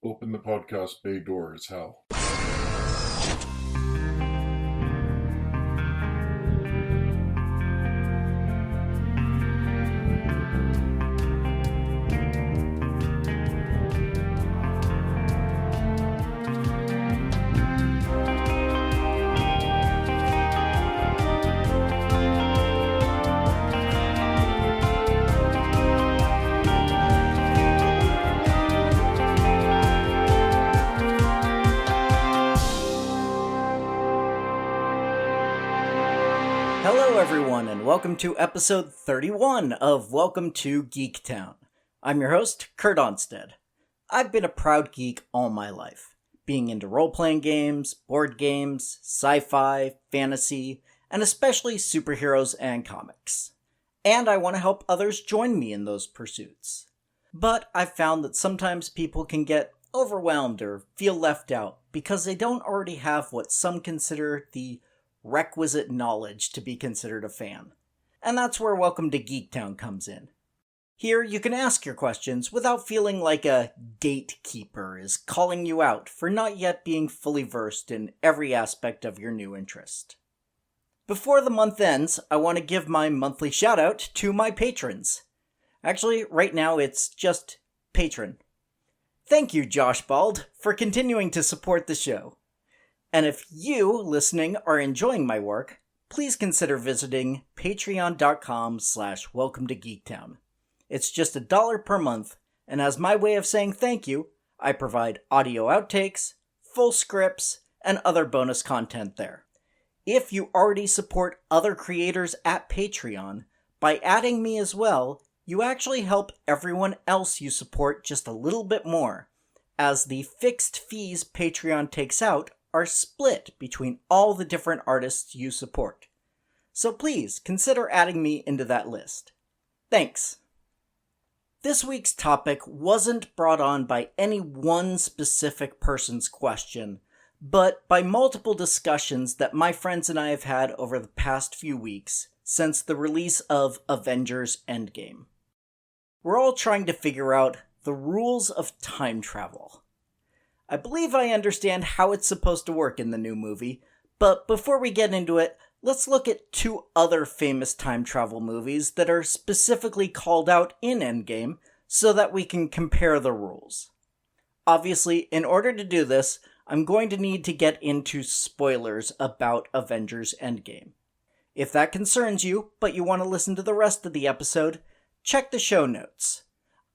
Open the podcast bay door as hell. Hello everyone, and welcome to episode 31 of Welcome to Geek Town. I'm your host, Kurt Onstead. I've been a proud geek all my life, being into role-playing games, board games, sci-fi, fantasy, and especially superheroes and comics. And I want to help others join me in those pursuits. But I've found that sometimes people can get overwhelmed or feel left out because they don't already have what some consider the requisite knowledge to be considered a fan. And that's where Welcome to Geektown comes in. Here you can ask your questions without feeling like a gatekeeper is calling you out for not yet being fully versed in every aspect of your new interest. Before the month ends, I want to give my monthly shout out to my patrons. Actually, right now it's just patron. Thank you, Josh Bald, for continuing to support the show. And if you, listening, are enjoying my work, please consider visiting patreon.com/welcome to Geektown. It's just $1 per month, and as my way of saying thank you, I provide audio outtakes, full scripts, and other bonus content there. If you already support other creators at Patreon, by adding me as well, you actually help everyone else you support just a little bit more, as the fixed fees Patreon takes out are split between all the different artists you support. So please consider adding me into that list. Thanks. This week's topic wasn't brought on by any one specific person's question, but by multiple discussions that my friends and I have had over the past few weeks since the release of Avengers Endgame. We're all trying to figure out the rules of time travel. I believe I understand how it's supposed to work in the new movie, but before we get into it, let's look at two other famous time travel movies that are specifically called out in Endgame so that we can compare the rules. Obviously, in order to do this, I'm going to need to get into spoilers about Avengers Endgame. If that concerns you, but you want to listen to the rest of the episode, check the show notes.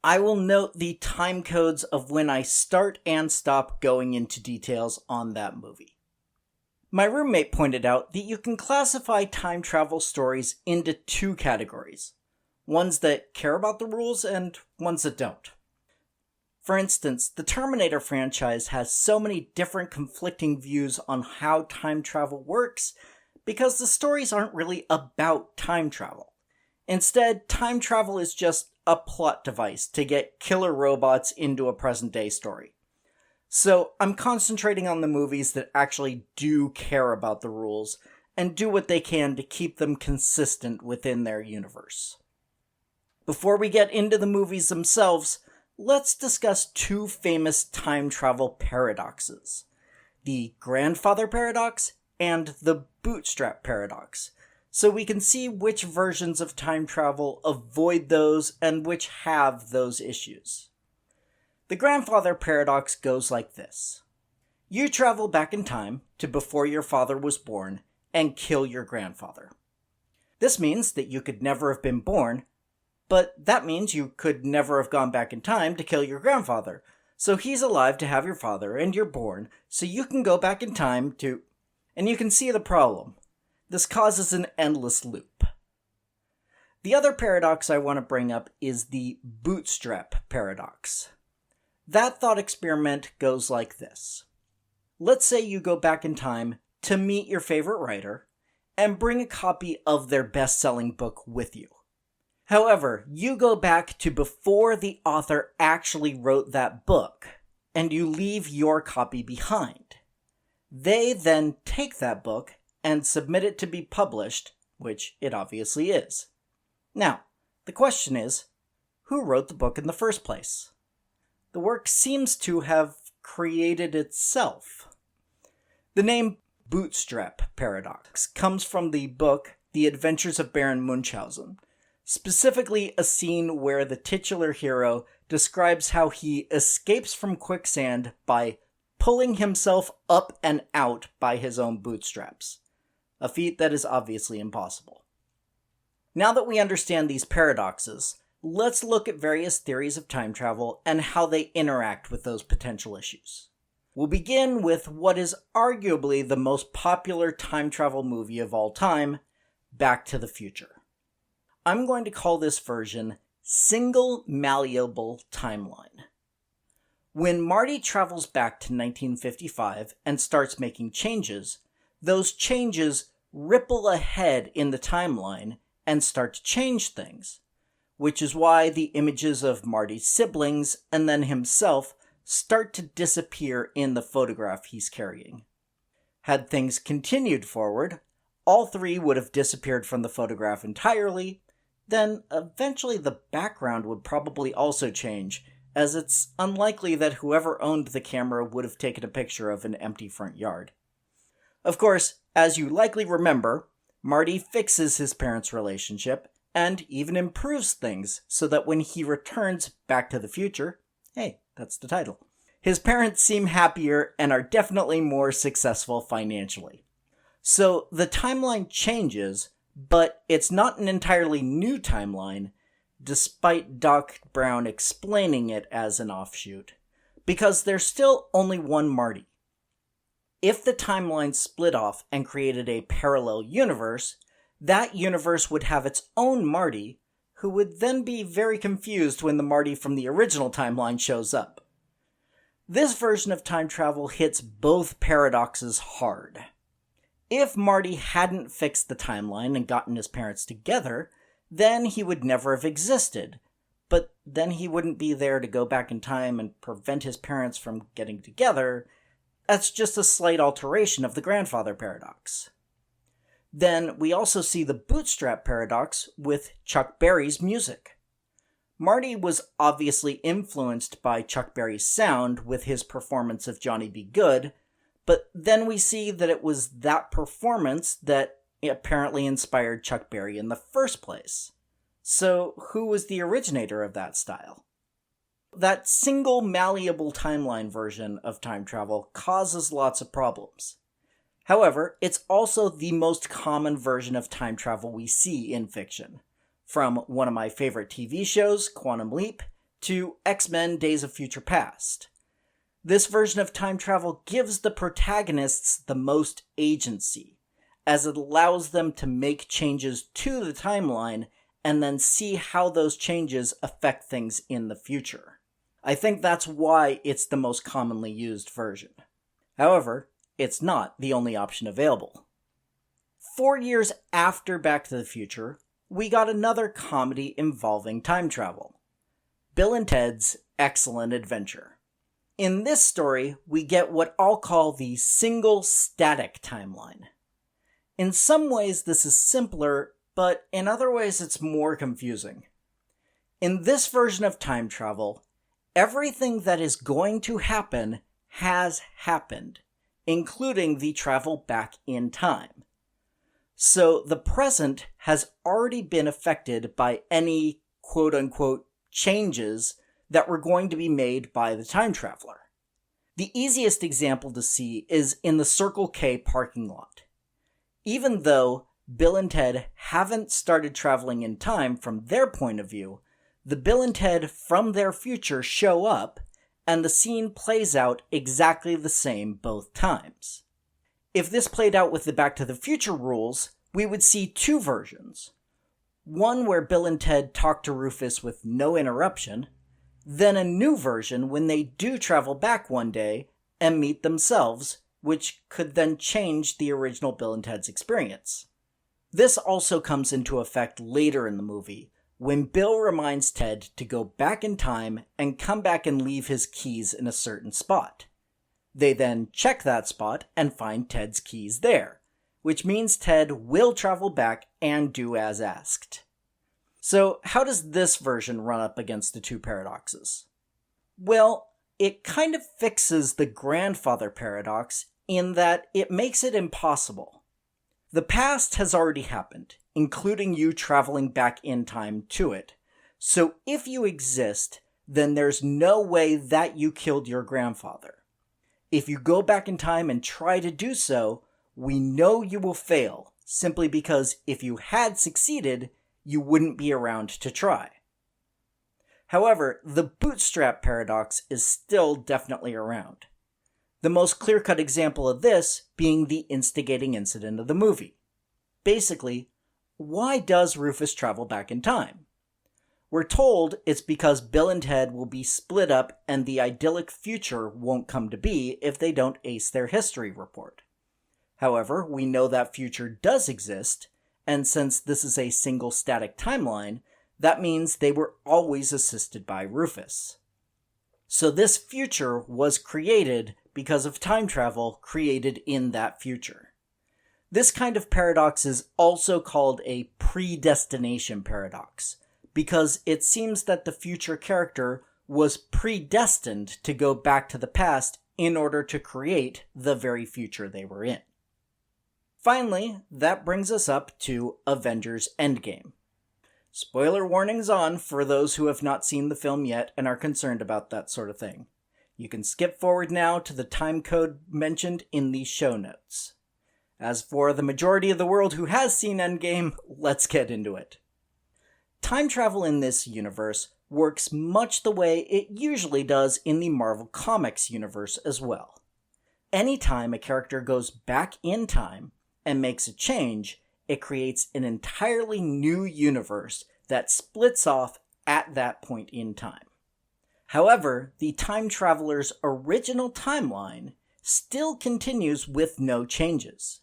I will note the time codes of when I start and stop going into details on that movie. My roommate pointed out that you can classify time travel stories into two categories. Ones that care about the rules and ones that don't. For instance, the Terminator franchise has so many different conflicting views on how time travel works because the stories aren't really about time travel. Instead, time travel is just a plot device to get killer robots into a present-day story. So I'm concentrating on the movies that actually do care about the rules and do what they can to keep them consistent within their universe. Before we get into the movies themselves, let's discuss two famous time travel paradoxes: the grandfather paradox and the bootstrap paradox, so we can see which versions of time travel avoid those and which have those issues. The grandfather paradox goes like this. You travel back in time to before your father was born and kill your grandfather. This means that you could never have been born, but that means you could never have gone back in time to kill your grandfather. So he's alive to have your father and you're born, so you can go back in time to... And you can see the problem. This causes an endless loop. The other paradox I want to bring up is the bootstrap paradox. That thought experiment goes like this. Let's say you go back in time to meet your favorite writer and bring a copy of their best-selling book with you. However, you go back to before the author actually wrote that book, and you leave your copy behind. They then take that book and submit it to be published, which it obviously is. Now, the question is, who wrote the book in the first place? The work seems to have created itself. The name Bootstrap Paradox comes from the book The Adventures of Baron Munchausen, specifically a scene where the titular hero describes how he escapes from quicksand by pulling himself up and out by his own bootstraps, a feat that is obviously impossible. Now that we understand these paradoxes, let's look at various theories of time travel and how they interact with those potential issues. We'll begin with what is arguably the most popular time travel movie of all time, Back to the Future. I'm going to call this version Single Malleable Timeline. When Marty travels back to 1955 and starts making changes, those changes ripple ahead in the timeline and start to change things, which is why the images of Marty's siblings and then himself start to disappear in the photograph he's carrying. Had things continued forward, all three would have disappeared from the photograph entirely, then eventually the background would probably also change, as it's unlikely that whoever owned the camera would have taken a picture of an empty front yard. Of course, as you likely remember, Marty fixes his parents' relationship and even improves things so that when he returns Back to the Future, hey, that's the title, his parents seem happier and are definitely more successful financially. So the timeline changes, but it's not an entirely new timeline, despite Doc Brown explaining it as an offshoot, because there's still only one Marty. If the timeline split off and created a parallel universe, that universe would have its own Marty, who would then be very confused when the Marty from the original timeline shows up. This version of time travel hits both paradoxes hard. If Marty hadn't fixed the timeline and gotten his parents together, then he would never have existed. But then he wouldn't be there to go back in time and prevent his parents from getting together. That's just a slight alteration of the grandfather paradox. Then we also see the bootstrap paradox with Chuck Berry's music. Marty was obviously influenced by Chuck Berry's sound with his performance of Johnny Be Good, but then we see that it was that performance that apparently inspired Chuck Berry in the first place. So who was the originator of that style? That single malleable timeline version of time travel causes lots of problems. However, it's also the most common version of time travel we see in fiction, from one of my favorite TV shows, Quantum Leap, to X-Men Days of Future Past. This version of time travel gives the protagonists the most agency, as it allows them to make changes to the timeline and then see how those changes affect things in the future. I think that's why it's the most commonly used version. However, it's not the only option available. 4 years after Back to the Future, we got another comedy involving time travel. Bill and Ted's Excellent Adventure. In this story, we get what I'll call the single static timeline. In some ways this is simpler, but in other ways it's more confusing. In this version of time travel, everything that is going to happen has happened, including the travel back in time. So the present has already been affected by any quote-unquote changes that were going to be made by the time traveler. The easiest example to see is in the Circle K parking lot. Even though Bill and Ted haven't started traveling in time from their point of view, the Bill and Ted from their future show up, and the scene plays out exactly the same both times. If this played out with the Back to the Future rules, we would see two versions. One where Bill and Ted talk to Rufus with no interruption, then a new version when they do travel back one day and meet themselves, which could then change the original Bill and Ted's experience. This also comes into effect later in the movie, when Bill reminds Ted to go back in time and come back and leave his keys in a certain spot. They then check that spot and find Ted's keys there, which means Ted will travel back and do as asked. So how does this version run up against the two paradoxes? Well, it kind of fixes the grandfather paradox in that it makes it impossible. The past has already happened, including you traveling back in time to it. So if you exist, then there's no way that you killed your grandfather. If you go back in time and try to do so, we know you will fail, simply because if you had succeeded, you wouldn't be around to try. However, the bootstrap paradox is still definitely around. The most clear-cut example of this being the instigating incident of the movie. Basically, why does Rufus travel back in time? We're told it's because Bill and Ted will be split up and the idyllic future won't come to be if they don't ace their history report. However, we know that future does exist, and since this is a single static timeline, that means they were always assisted by Rufus. So this future was created because of time travel created in that future. This kind of paradox is also called a predestination paradox, because it seems that the future character was predestined to go back to the past in order to create the very future they were in. Finally, that brings us up to Avengers Endgame. Spoiler warnings on for those who have not seen the film yet and are concerned about that sort of thing. You can skip forward now to the time code mentioned in the show notes. As for the majority of the world who has seen Endgame, let's get into it. Time travel in this universe works much the way it usually does in the Marvel Comics universe as well. Anytime a character goes back in time and makes a change, it creates an entirely new universe that splits off at that point in time. However, the time traveler's original timeline still continues with no changes.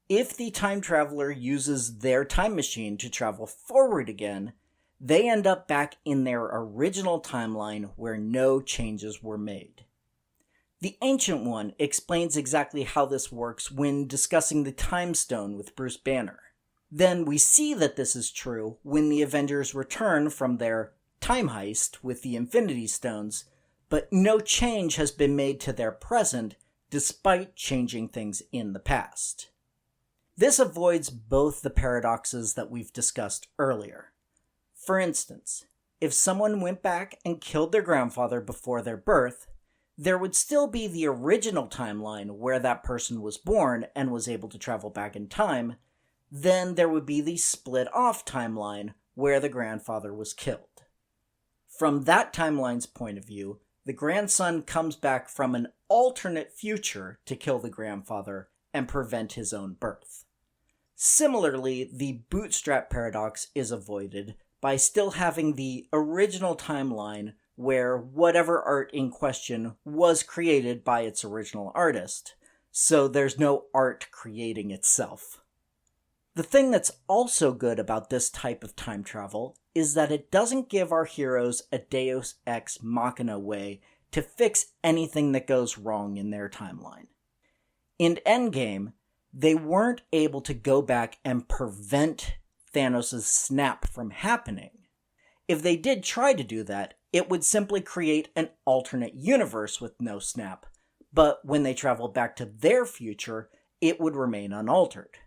If the time traveler uses their time machine to travel forward again, they end up back in their original timeline where no changes were made. The Ancient One explains exactly how this works when discussing the Time Stone with Bruce Banner. Then we see that this is true when the Avengers return from their time heist with the Infinity Stones, but no change has been made to their present despite changing things in the past. This avoids both the paradoxes that we've discussed earlier. For instance, if someone went back and killed their grandfather before their birth, there would still be the original timeline where that person was born and was able to travel back in time. Then there would be the split-off timeline where the grandfather was killed. From that timeline's point of view, the grandson comes back from an alternate future to kill the grandfather and prevent his own birth. Similarly, the bootstrap paradox is avoided by still having the original timeline where whatever art in question was created by its original artist, so there's no art creating itself. The thing that's also good about this type of time travel is that it doesn't give our heroes a Deus Ex Machina way to fix anything that goes wrong in their timeline. In Endgame, they weren't able to go back and prevent Thanos' snap from happening. If they did try to do that, it would simply create an alternate universe with no snap, but when they traveled back to their future, it would remain unaltered.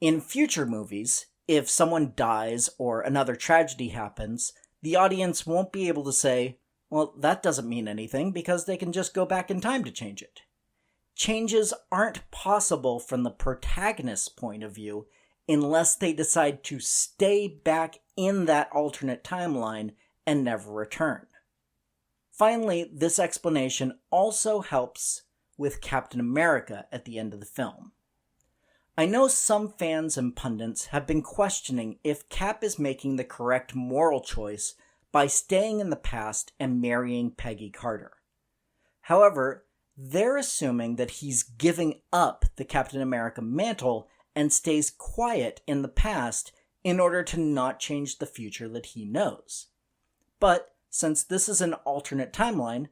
In future movies, if someone dies or another tragedy happens, the audience won't be able to say, well, that doesn't mean anything because they can just go back in time to change it. Changes aren't possible from the protagonist's point of view unless they decide to stay back in that alternate timeline and never return. Finally, this explanation also helps with Captain America at the end of the film. I know some fans and pundits have been questioning if Cap is making the correct moral choice by staying in the past and marrying Peggy Carter. However, they're assuming that he's giving up the Captain America mantle and stays quiet in the past in order to not change the future that he knows. But since this is an alternate timeline,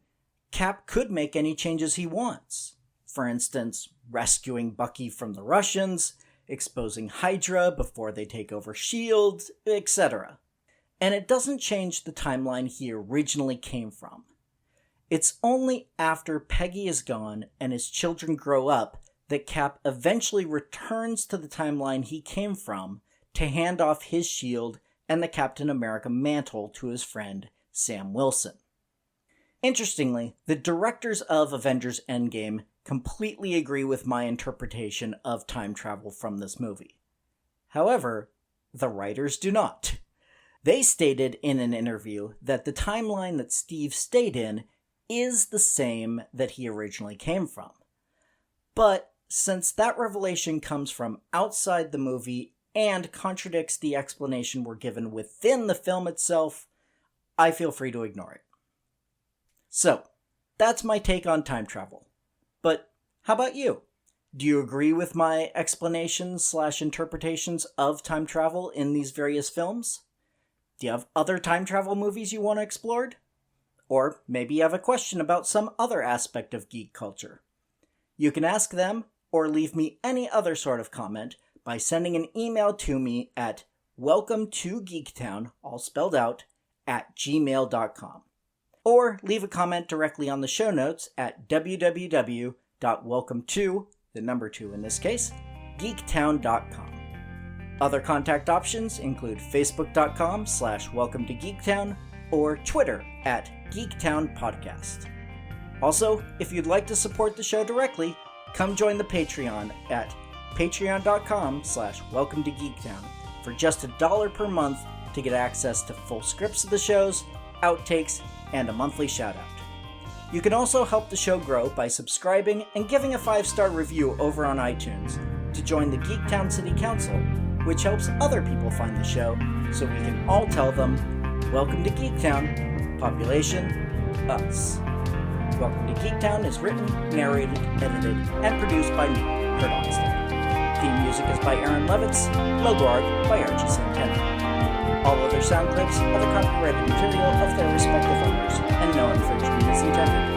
Cap could make any changes he wants. For instance, rescuing Bucky from the Russians, exposing Hydra before they take over S.H.I.E.L.D., etc. and it doesn't change the timeline he originally came from. It's only after Peggy is gone and his children grow up that Cap eventually returns to the timeline he came from to hand off his shield and the Captain America mantle to his friend Sam Wilson. Interestingly, the directors of Avengers Endgame completely agree with my interpretation of time travel from this movie. However, the writers do not. They stated in an interview that the timeline that Steve stayed in is the same that he originally came from. But since that revelation comes from outside the movie and contradicts the explanation we're given within the film itself, I feel free to ignore it. So, that's my take on time travel. But how about you? Do you agree with my explanations/interpretations of time travel in these various films? Do you have other time travel movies you want to explore? Or maybe you have a question about some other aspect of geek culture. You can ask them or leave me any other sort of comment by sending an email to me at welcometogeektown, all spelled out, @gmail.com. Or leave a comment directly on the show notes at www.welcome2, the number 2 in this case, geektown.com. Other contact options include facebook.com/welcometogeektown or Twitter @geektownpodcast. Also, if you'd like to support the show directly, come join the Patreon at patreon.com/welcometogeektown for just $1 per month to get access to full scripts of the shows, outtakes, and a monthly shoutout. You can also help the show grow by subscribing and giving a 5-star review over on iTunes to join the Geektown City Council, which helps other people find the show so we can all tell them, "Welcome to Geektown, population, us." Welcome to Geektown is written, narrated, edited, and produced by me, Kurt Onstad. Theme music is by Aaron Levitz, logo art by Archie Santana. All other sound clips are the copyrighted material of their respective owners, and no infringement is intended.